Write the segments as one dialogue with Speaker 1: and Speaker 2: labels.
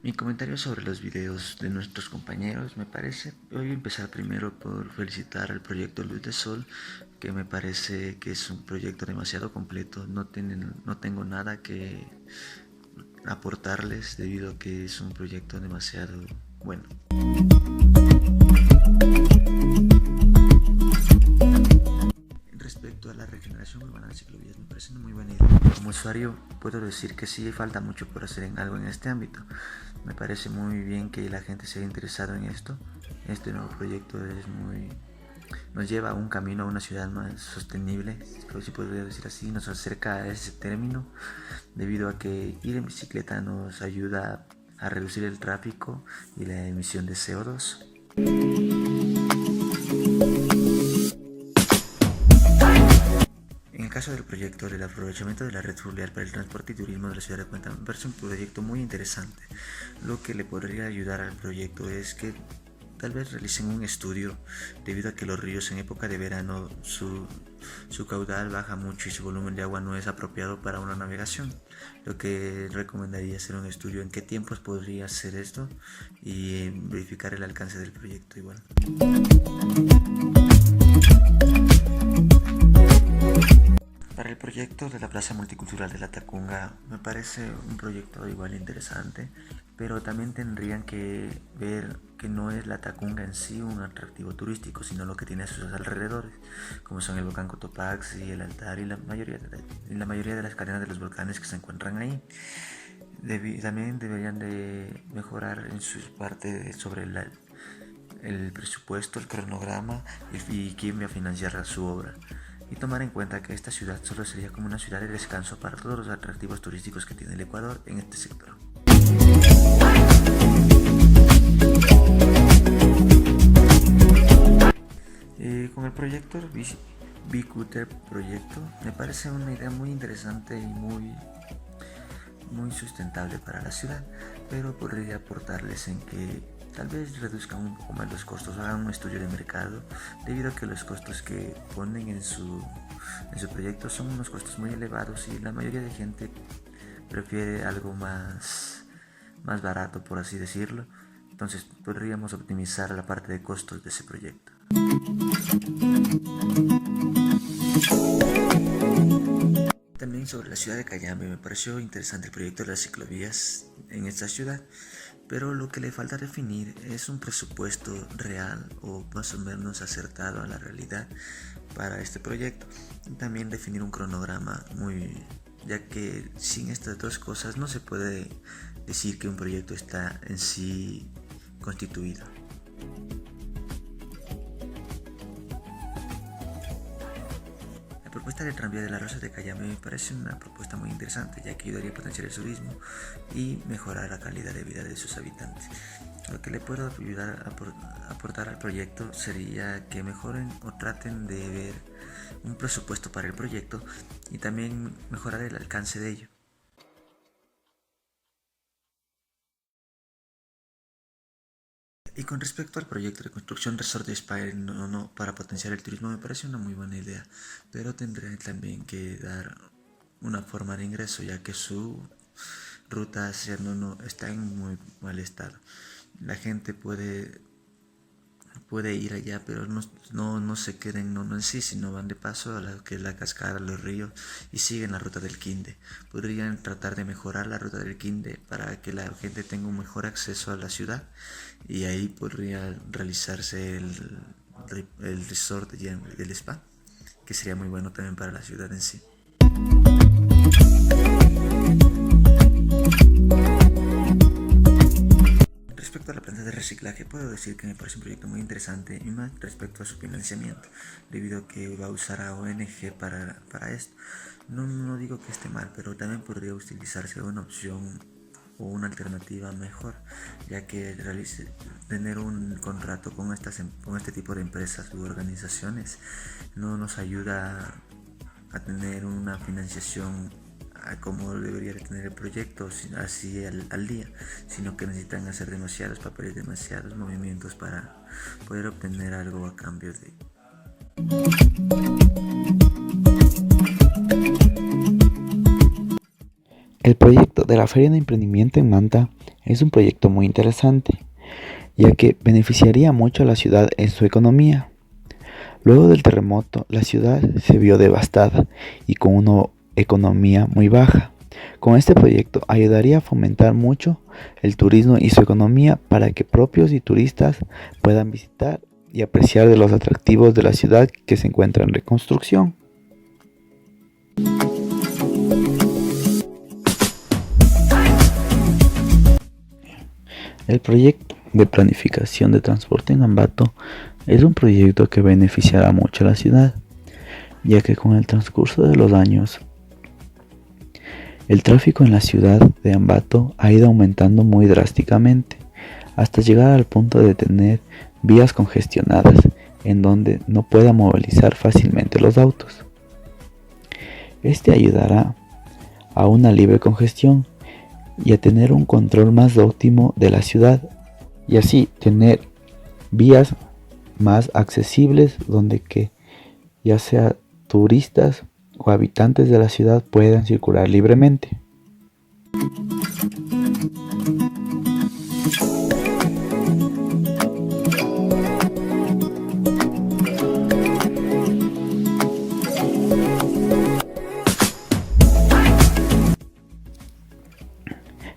Speaker 1: Mi comentario sobre los videos de nuestros compañeros voy a empezar primero por felicitar al proyecto Luz de Sol, que me parece que es un proyecto demasiado completo. No tengo nada que aportarles debido a que es un proyecto demasiado bueno. Respecto a la regeneración urbana de ciclovías, me parece una muy buena idea. Como usuario puedo decir que sí falta mucho por hacer en algo en este ámbito. Me parece muy bien que la gente se haya interesado en esto. Este nuevo proyecto nos lleva a un camino a una ciudad más sostenible, si podría decir así, nos acerca a ese término, debido a que ir en bicicleta nos ayuda a reducir el tráfico y la emisión de CO2. En el caso del proyecto del aprovechamiento de la red fluvial para el transporte y turismo de la ciudad de Cuenca, me parece un proyecto muy interesante. Lo que le podría ayudar al proyecto es que tal vez realicen un estudio, debido a que los ríos en época de verano su caudal baja mucho y su volumen de agua no es apropiado para una navegación. Lo que recomendaría hacer un estudio en qué tiempos podría hacer esto y verificar el alcance del proyecto igual. Para el proyecto de la Plaza Multicultural de la Tacunga me parece un proyecto igual interesante, pero también tendrían que ver que no es la Tacunga en sí un atractivo turístico, sino lo que tiene a sus alrededores, como son el volcán Cotopaxi, el Altar y la mayoría de las cadenas de los volcanes que se encuentran ahí. También deberían de mejorar en su parte sobre el presupuesto, el cronograma y quién va a financiar su obra. Y tomar en cuenta que esta ciudad solo sería como una ciudad de descanso para todos los atractivos turísticos que tiene el Ecuador en este sector. Con el proyecto BQT proyecto me parece una idea muy interesante y muy sustentable para la ciudad, pero podría aportarles en que tal vez reduzcan un poco más los costos, hagan un estudio de mercado, debido a que los costos que ponen en su proyecto son unos costos muy elevados y la mayoría de gente prefiere algo más barato, por así decirlo. Entonces podríamos optimizar la parte de costos de ese proyecto. También sobre la ciudad de Cayambe, me pareció interesante el proyecto de las ciclovías en esta ciudad, pero lo que le falta definir es un presupuesto real o más o menos acertado a la realidad para este proyecto. Y también definir un cronograma ya que sin estas dos cosas no se puede decir que un proyecto está en sí constituido. La propuesta del tranvía de las Rosas de Cayambe me parece una propuesta muy interesante, ya que ayudaría a potenciar el turismo y mejorar la calidad de vida de sus habitantes. Lo que le puedo ayudar a aportar al proyecto sería que mejoren o traten de ver un presupuesto para el proyecto y también mejorar el alcance de ello. Y con respecto al proyecto de construcción Resort de Spire para potenciar el turismo, me parece una muy buena idea, pero tendría también que dar una forma de ingreso, ya que su ruta hacia no está en muy mal estado. La gente puede ir allá, pero no se queden en sí, sino van de paso a lo que es la cascada, los ríos, y siguen la ruta del Quinde. Podrían tratar de mejorar la ruta del Quinde para que la gente tenga un mejor acceso a la ciudad, y ahí podría realizarse el resort del spa, que sería muy bueno también para la ciudad en sí. Respecto a la planta de reciclaje, puedo decir que me parece un proyecto muy interesante y más respecto a su financiamiento, debido a que va a usar a ONG para esto. No digo que esté mal, pero también podría utilizarse una opción o una alternativa mejor, ya que tener un contrato con este tipo de empresas u organizaciones no nos ayuda a tener una financiación como debería tener el proyecto así al día, sino que necesitan hacer demasiados papeles, demasiados movimientos para poder obtener algo a cambio de
Speaker 2: El proyecto de la Feria de Emprendimiento en Manta es un proyecto muy interesante, ya que beneficiaría mucho a la ciudad en su economía. Luego del terremoto, la ciudad se vio devastada y con una economía muy baja. Con este proyecto ayudaría a fomentar mucho el turismo y su economía para que propios y turistas puedan visitar y apreciar de los atractivos de la ciudad que se encuentra en reconstrucción. El proyecto de planificación de transporte en Ambato es un proyecto que beneficiará mucho a la ciudad, ya que con el transcurso de los años, el tráfico en la ciudad de Ambato ha ido aumentando muy drásticamente, hasta llegar al punto de tener vías congestionadas en donde no pueda movilizar fácilmente los autos. Este ayudará a una libre congestión y a tener un control más óptimo de la ciudad y así tener vías más accesibles donde que ya sea turistas o habitantes de la ciudad puedan circular libremente.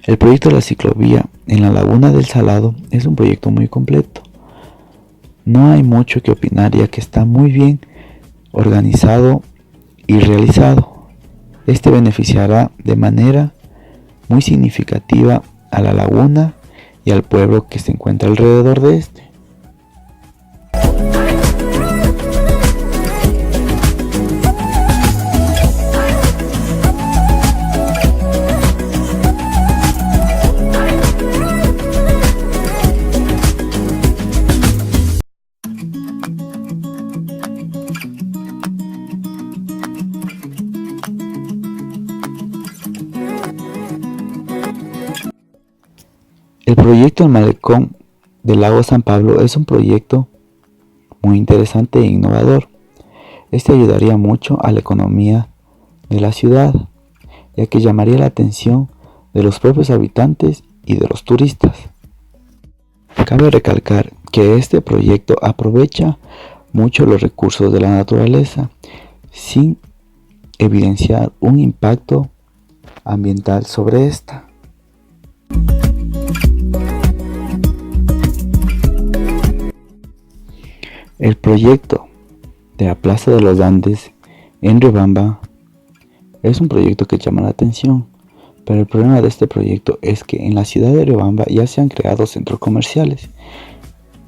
Speaker 2: El proyecto de la ciclovía en la Laguna del Salado es un proyecto muy completo. No hay mucho que opinar ya que está muy bien organizado y realizado. Este beneficiará de manera muy significativa a la laguna y al pueblo que se encuentra alrededor de este. El proyecto del malecón del lago San Pablo es un proyecto muy interesante e innovador. Este ayudaría mucho a la economía de la ciudad, ya que llamaría la atención de los propios habitantes y de los turistas. Cabe recalcar que este proyecto aprovecha mucho los recursos de la naturaleza sin evidenciar un impacto ambiental sobre esta. El proyecto de la Plaza de los Andes en Riobamba es un proyecto que llama la atención, pero el problema de este proyecto es que en la ciudad de Riobamba ya se han creado centros comerciales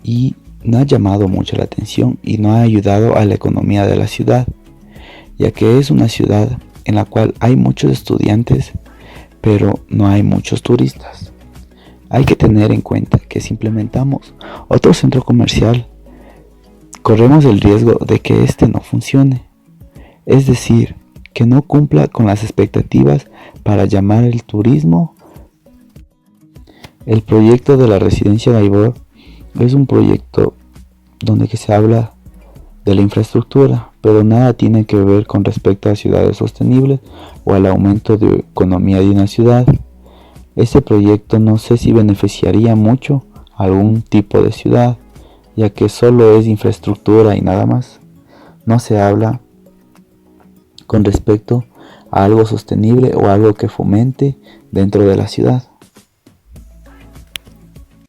Speaker 2: y no ha llamado mucho la atención y no ha ayudado a la economía de la ciudad, ya que es una ciudad en la cual hay muchos estudiantes, pero no hay muchos turistas. Hay que tener en cuenta que si implementamos otro centro comercial, corremos el riesgo de que este no funcione, es decir, que no cumpla con las expectativas para llamar el turismo. El proyecto de la residencia Gaibor es un proyecto donde que se habla de la infraestructura, pero nada tiene que ver con respecto a ciudades sostenibles o al aumento de economía de una ciudad. Este proyecto no sé si beneficiaría mucho a algún tipo de ciudad, ya que solo es infraestructura y nada más. No se habla con respecto a algo sostenible o algo que fomente dentro de la ciudad.